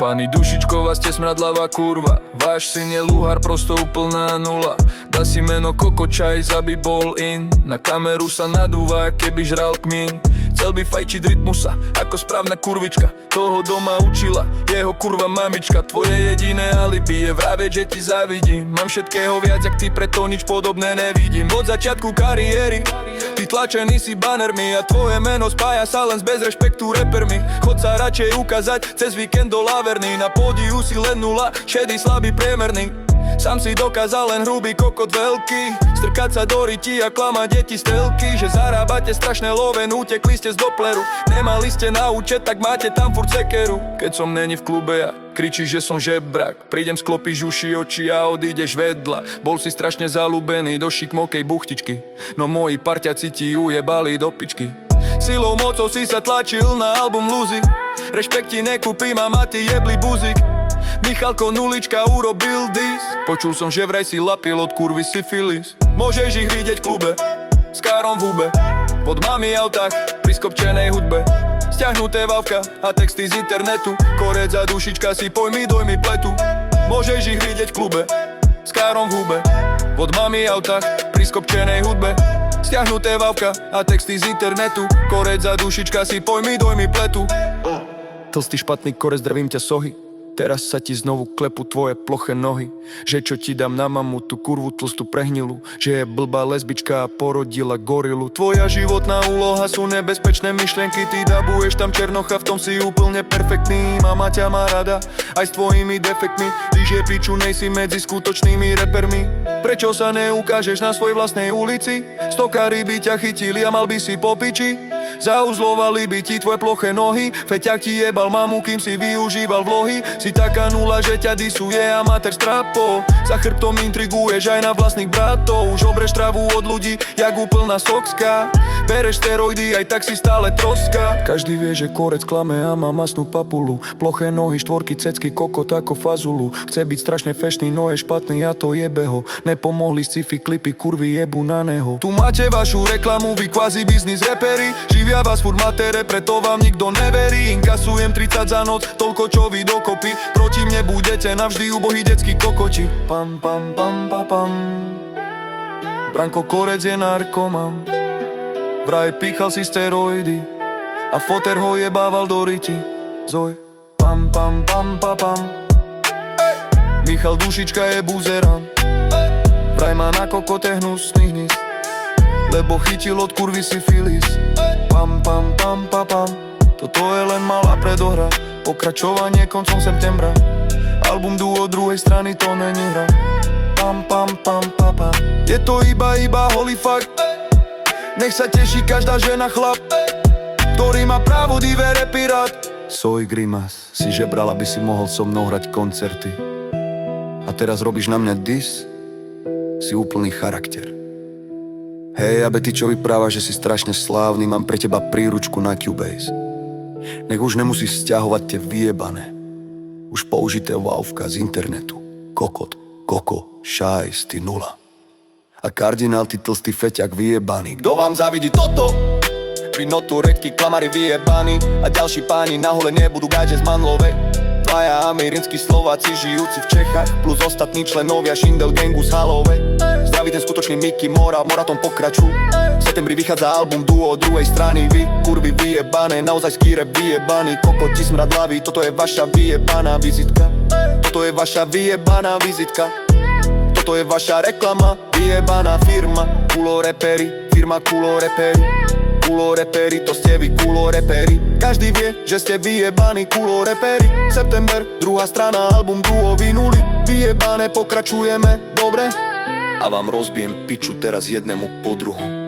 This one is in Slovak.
Pani Dušičková, ste smradlavá kurva. Váš syn je luhár, prosto úplná nula. Dá si meno Kokočaj, aby bol in. Na kameru sa nadúva, keby žral kmín. Chcel by fajčiť rytmusa, ako správna kurvička. Toho doma učila, jeho kurva mamička. Tvoje jediné alibi je vravieť, že ti závidím. Mám všetkého viac, jak ty, preto nič podobné nevidím. Od začiatku kariéry ty tlačený si banermi a tvoje meno spája sa len s bez rešpektu repermi. Chod sa radšej ukázať cez víkend do Laverny. Na pódiu si len nula, šedý, slabý, priemerný. Sám si dokázal len hrubý kokot veľký. Strkať sa do ryti a klamať deti z telky. Že zarábate strašné loven, utekli ste z Dopleru. Nemali ste na účet, tak máte tam furt sekeru. Keď som není v klube ja kričíš, že som žebrak. Prídem, sklopíš uši, oči a odídeš vedľa. Bol si strašne zalúbený do šikmokej buchtičky, no moji parťaci ti ujebali do pičky. Silou mocou si sa tlačil na album Luzy. Rešpekt ti nekúpim a ma ty jebli buzik. Michalko Nulička urobil dis. Počul som, že vraj si lapil od kurvy syfilis. Môžeš ich vidieť v klube s károm v hube, pod mami autách, pri skopčenej hudbe. Stiahnuté vavka a texty z internetu. Korec a Dušička si pojmy, dojmy pletu. Môžeš ich vidieť v klube s károm v hube, pod mami autách, pri skopčenej hudbe. Stiahnuté vavka a texty z internetu. Korec a Dušička si pojmy, dojmy pletu. Tlstý špatný korec, zdravím ťa sohy. Teraz sa ti znovu klepu tvoje ploché nohy. Že čo ti dám na mamu, tú kurvu tlstú prehnilu. Že je blbá lesbička a porodila gorilu. Tvoja životná úloha sú nebezpečné myšlienky. Ty dabuješ tam černocha, v tom si úplne perfektný. Mama ťa má rada, aj s tvojimi defektmi. Ty že piču, nejsi medzi skutočnými repermi. Prečo sa neukážeš na svojej vlastnej ulici? Stokári by ťa chytili a mal by si po piči. Zauzlovali by ti tvoje ploché nohy. Feťak ti jebal mamu, kým si využíval vlohy. Si taká nula, že ťa disuje amatér strapo. Za chrbtom intriguješ aj na vlastných bratov. Už obreš travu od ľudí, jak úplná sokska. Bereš steroidy, aj tak si stále troska. Každý vie, že korec klame a má masnú papulu. Ploché nohy, štvorky, cecky, kokot ako fazulu. Chce byť strašne fešný, no je špatný a to jebe ho. Nepomohli sci-fi klipy, kurvy jebu na neho. Tu máte vašu reklamu, vy kvázi biznis reperi. Živia vás furt matere, preto vám nikto neverí. Inkasujem 30 za noc, toľko čo vy dokopy. Proti mne budete navždy ubohý detský kokoti. Pam pam pam pam pam. Branko Korec je narkoman. Vraj píchal si steroidy a foter ho jebával do ryti. Zoj. Pam pam pam pam pam. Michal Dušička je buzeran. Vraj má na kokote hnusný hnis, lebo chytil od kurvy syfilis. Pam pam pam pam pam. Toto je len malá predohra, pokračovanie koncom septembra. Album Duo druhej strany, to není hra. Pam pam pam pam pam. Je to iba holý fakt. Nech sa teší každá žena chlap, ktorý má právo divere pirát. Soj grimas, si žebral, aby si mohol so mnou hrať koncerty. A teraz robíš na mňa dis? Si úplný charakter. Hej, abe ty čo vyprávaš, že si strašne slávny, mám pre teba príručku na Cubase. Nech už nemusíš sťahovať tie vyjebané, už použité wowka z internetu. Kokot, koko, šajs, ty nula. A kardinál, ty tlstý feťak vyjebaný. Kto vám závidí toto? Pri notu redky klamary vyjebaní. A ďalší páni na hole nebudú gáže z Manlove. Dvaja americkí Slováci žijúci v Čechách, plus ostatní členovia Šindel gangu z Halove. Zdraví ten skutočný Mickey Moratom pokračuj. V septembri vychádza album Duo druhej strany. Vy, kurvy vyjebané, naozaj skýre vyjebaný. Kokoti smradlaví, toto je vaša vyjebaná vizitka. Toto je vaša vyjebaná vizitka. Toto je vaša reklama, vyjebaná firma. Kulo reperi, firma Kulo reperi. Kulo reperi, to ste vy kulo reperi. Každý vie, že ste vyjebaní kulo reperi. September, druhá strana, album Duo vynuli. Vyjebané, pokračujeme, dobre? A vám rozbijem piču teraz jednému po druhom.